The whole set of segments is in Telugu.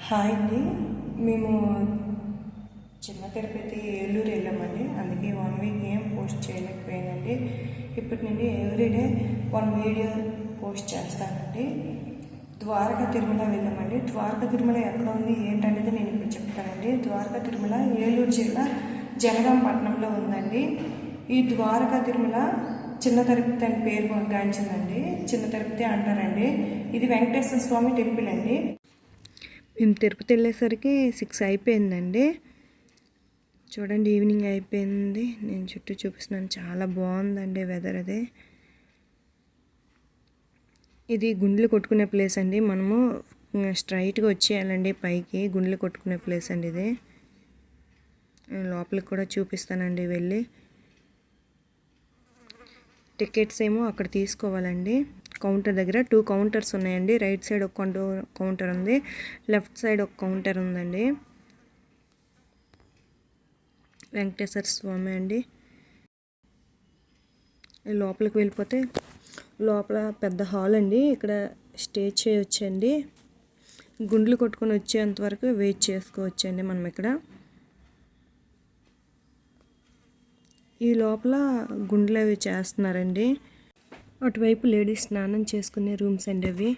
హాయ్ అండి. మేము చిన్న తిరుపతి ఏలూరు వెళ్ళామండి. అందుకే 1 వీక్ ఏం పోస్ట్ చేయలేకపోయానండి. ఇప్పటి నుండి ఎవ్రీడే 1 వీడియో పోస్ట్ చేస్తానండి. ద్వారకా తిరుమల వెళ్ళామండి. ద్వారకా తిరుమల ఎక్కడ ఉంది ఏంటనేది నేను ఇప్పుడు చెప్తానండి. ద్వారకా తిరుమల ఏలూరు జిల్లా జనగాంపట్నంలో ఉందండి. ఈ ద్వారకా తిరుమల చిన్న తిరుపతి అని పేరు గాంచిందండి. చిన్న తిరుపతి అంటారండి. ఇది వెంకటేశ్వర స్వామి టెంపుల్ అండి. మేము తిరుపతి వెళ్ళేసరికి 6 అయిపోయిందండి. చూడండి, ఈవినింగ్ అయిపోయింది. నేను చుట్టూ చూపిస్తున్నాను. చాలా బాగుందండి వెదర్. అది ఇది గుండెలు కొట్టుకునే ప్లేస్ అండి. మనము స్ట్రైట్గా వచ్చేయాలండి పైకి. గుండెలు కొట్టుకునే ప్లేస్ అండి ఇది. లోపలికి కూడా చూపిస్తానండి వెళ్ళి. టికెట్స్ ఏమో అక్కడ తీసుకోవాలండి. కౌంటర్ దగ్గర 2 కౌంటర్స్ ఉన్నాయండి. రైట్ సైడ్ ఒక కౌంటర్ ఉంది, లెఫ్ట్ సైడ్ ఒక కౌంటర్ ఉందండి. వెంకటేశ్వర స్వామి అండి. లోపలికి వెళ్ళిపోతే లోపల పెద్ద హాల్ అండి. ఇక్కడ స్టే చేయొచ్చండి. గుండ్లు కొట్టుకొని వచ్చేంత వరకు వెయిట్ చేసుకోవచ్చండి మనం ఇక్కడ. ఈ లోపల గుండ్లు అవి చేస్తున్నారండి. అటువైపు లేడీస్ స్నానం చేసుకునే రూమ్స్ అండి అవి.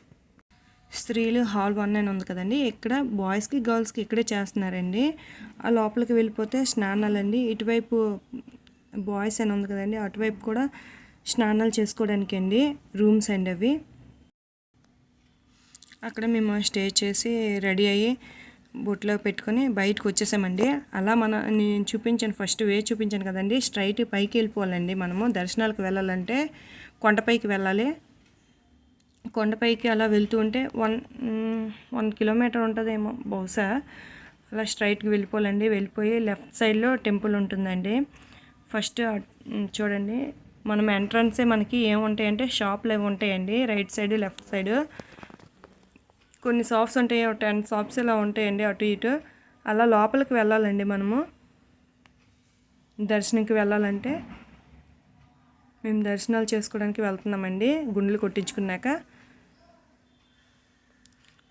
స్త్రీలు హాల్ 1 అని ఉంది కదండి. ఇక్కడ బాయ్స్కి గర్ల్స్కి ఇక్కడే చేస్తున్నారండి. ఆ లోపలికి వెళ్ళిపోతే స్నానాలండి. ఇటువైపు బాయ్స్ అని ఉంది కదండి, అటువైపు కూడా స్నానాలు చేసుకోవడానికి అండి రూమ్స్ అండి అవి. అక్కడ మేము స్టే చేసి రెడీ అయ్యి బొట్లో పెట్టుకొని బయటకు వచ్చేసామండి. అలా నేను చూపించాను, ఫస్ట్ వే చూపించాను కదండి. స్ట్రైట్ పైకి వెళ్ళిపోవాలండి. మనము దర్శనాలకు వెళ్ళాలంటే కొండపైకి వెళ్ళాలి. కొండపైకి అలా వెళ్తూ ఉంటే 1 కిలోమీటర్ ఉంటుందేమో బహుశా. అలా స్ట్రైట్కి వెళ్ళిపోవాలండి. వెళ్ళిపోయి లెఫ్ట్ సైడ్లో టెంపుల్ ఉంటుందండి. ఫస్ట్ చూడండి, మనం ఎంట్రన్సే మనకి ఏముంటాయంటే షాప్లు ఏమి ఉంటాయండి. రైట్ సైడ్ లెఫ్ట్ సైడ్ కొన్ని షాప్స్ ఉంటాయి. 10 షాప్స్ ఇలా ఉంటాయండి అటు ఇటు. అలా లోపలికి వెళ్ళాలండి మనము దర్శనంకి వెళ్ళాలంటే. మేము దర్శనాలు చేసుకోవడానికి వెళ్తున్నామండి గుండెలు కొట్టించుకున్నాక.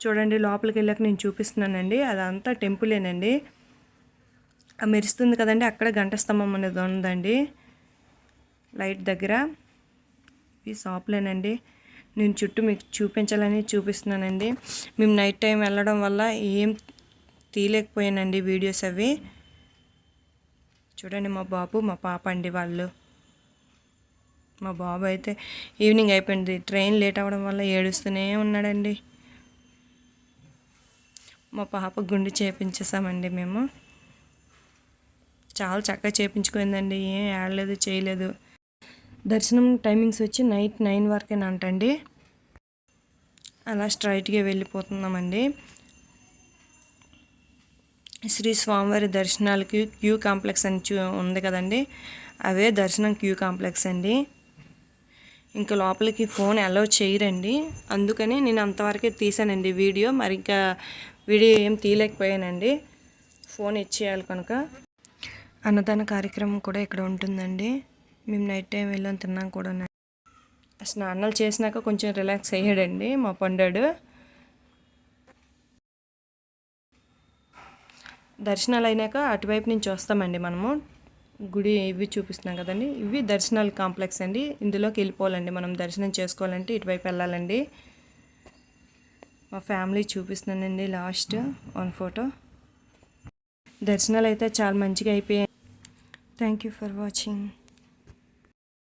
చూడండి, లోపలికి వెళ్ళాక నేను చూపిస్తున్నానండి. అదంతా టెంపులేనండి. మెరుస్తుంది కదండి, అక్కడ గంట స్తంభం అనేది ఉందండి లైట్ దగ్గర. ఈ షాప్లేనండి. నేను చుట్టూ మీకు చూపించాలని చూపిస్తున్నానండి. మేము నైట్ టైం వెళ్ళడం వల్ల ఏం తీయలేకపోయానండి వీడియోస్ అవి. చూడండి, మా బాబు మా పాప అండి వాళ్ళు. మా బాబు అయితే ఈవినింగ్ అయిపోయింది, ట్రైన్ లేట్ అవ్వడం వల్ల ఏడుస్తూనే ఉన్నాడండి. మా పాప గుండు చేపించేసామండి మేము. చాలా చక్కగా చేపించుకుందండి. ఏం ఆడలేదు చేయలేదు. దర్శనం టైమింగ్స్ వచ్చి నైట్ 9 వరకేనంటండి. అలా స్ట్రైట్గా వెళ్ళిపోతున్నామండి. శ్రీ స్వామివారి దర్శనాలకి క్యూ కాంప్లెక్స్ అని ఉంది కదండి, అవే దర్శనం క్యూ కాంప్లెక్స్ అండి. ఇంకా లోపలికి ఫోన్ అలౌ చేయరండి. అందుకని నేను అంతవరకే తీసానండి వీడియో. మరి ఇంకా వీడియో ఏం తీయలేకపోయానండి, ఫోన్ ఇచ్చేయాలి కనుక. అన్నదాన కార్యక్రమం కూడా ఇక్కడ ఉంటుందండి. మేము నైట్ టైం వెళ్ళాం, తిన్నాం కూడా. స్నానాలు చేసినాక కొంచెం రిలాక్స్ అయ్యాడండి మా పండాడు. దర్శనాలు అయినాక అటువైపు నుంచి వస్తామండి మనము. గుడి ఇవి చూపిస్తున్నాం కదండి, ఇవి దర్శనాల కాంప్లెక్స్ అండి. ఇందులోకి వెళ్ళిపోవాలండి మనం. దర్శనం చేసుకోవాలంటే ఇటువైపు వెళ్ళాలండి. మా ఫ్యామిలీ చూపిస్తున్నానండి లాస్ట్ 1 ఫోటో. దర్శనాలు అయితే చాలా మంచిగా అయిపోయాయి. Thank you for watching.